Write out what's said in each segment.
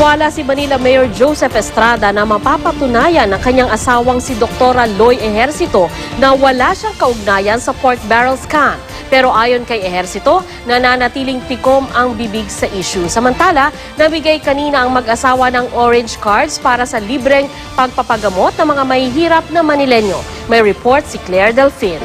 Naniniwala si Manila Mayor Joseph Estrada na mapapatunayan ng kanyang asawang si Dr. Loy Ejercito na wala siyang kaugnayan sa pork barrel scam. Pero ayon kay Ejercito, nananatiling tikom ang bibig sa issue. Samantala, nabigay kanina ang mag-asawa ng orange cards para sa libreng pagpapagamot ng mga mahihirap na Manilenyo. May report si Claire Delfin.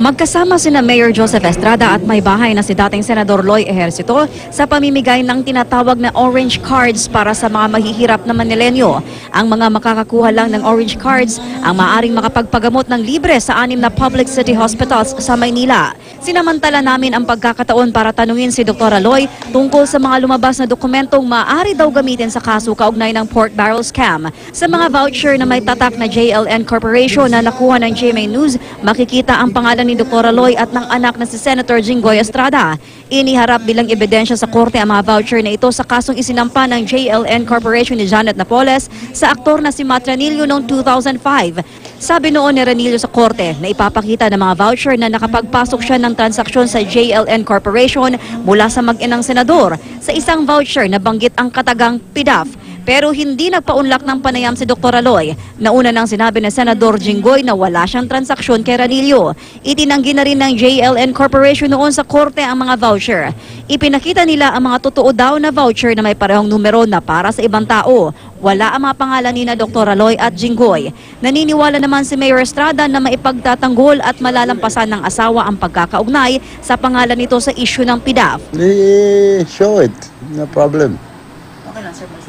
Magkasama sina Mayor Joseph Estrada at may bahay na si dating Senador Loy Ejercito sa pamimigay ng tinatawag na orange cards para sa mga mahihirap na Manilenyo. Ang mga makakakuha lang ng orange cards ang maaaring makapagpagamot ng libre sa 6 na public city hospitals sa Maynila. Sinamantala namin ang pagkakataon para tanungin si Dr. Loy tungkol sa mga lumabas na dokumentong maaari daw gamitin sa kaso kaugnay ng pork barrel scam. Sa mga voucher na may tatak na JLN Corporation na nakuha ng GMA News, makikita ang pangalan ni Dr. Loy at ng anak na si Senator Jinggoy Estrada. Iniharap bilang ebidensya sa korte ang mga voucher na ito sa kasong isinampa ng JLN Corporation ni Janet Napoles sa aktor na si Matt Ranillo noong 2005. Sabi noon ni Ranillo sa korte na ipapakita ng mga voucher na nakapagpasok siya ng transaksyon sa JLN Corporation mula sa mag-inang senador. Sa isang voucher na banggit ang katagang PDAF. Pero hindi nagpaunlak ng panayam si Dr. Loy. Nauna nang sinabi ni Senador Jinggoy na wala siyang transaksyon kay Ranillo. Itinanggi na rin ng JLN Corporation noon sa korte ang mga voucher. Ipinakita nila ang mga totoo daw na voucher na may parehong numero na para sa ibang tao. Wala ang mga pangalan ni na Dr. Loy at Jinggoy. Naniniwala naman si Mayor Estrada na maipagtatanggol at malalampasan ng asawa ang pagkakaugnay sa pangalan nito sa issue ng PDAF. They show it, no problem.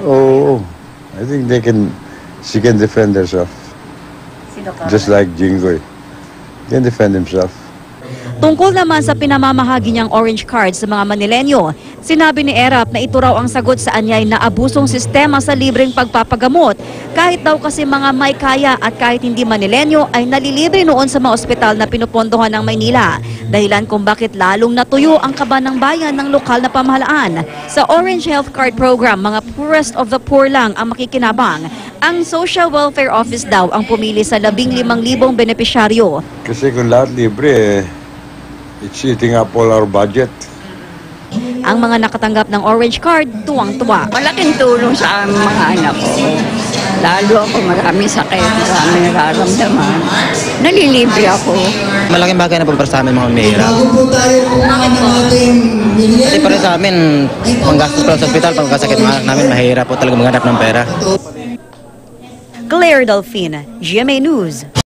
Oh, I think she can defend herself. Just like Jinggoy. Can defend himself. Tungkol naman sa pinamamahagi niyang orange cards sa mga Manilenyo, sinabi ni Erap na ito raw ang sagot sa anyay na abusong sistema sa libreng pagpapagamot. Kahit daw kasi mga may kaya at kahit hindi Manilenyo ay nalilibre noon sa mga ospital na pinupondohan ng Maynila. Dahilan kung bakit lalong natuyo ang kaba ng bayan ng lokal na pamahalaan. Sa Orange Health Card Program, mga poorest of the poor lang ang makikinabang. Ang Social Welfare Office daw ang pumili sa 15,000 benepisyaryo. Kasi kung lahat libre, it's eating up all our budget. Ang mga nakatanggap ng orange card, tuwang-tuwa. Malaking tulong sa aming mga anak ko. Lalo ako maraming sakit, maraming nararamdaman. Nalilibre ako. Malaking bagay na po para sa amin mga mahirap. Kasi para sa amin, panggastos pa sa ospital, pagkasakit namin, mahirap po talaga maghanap ng pera. Claire Delfin, GMA News.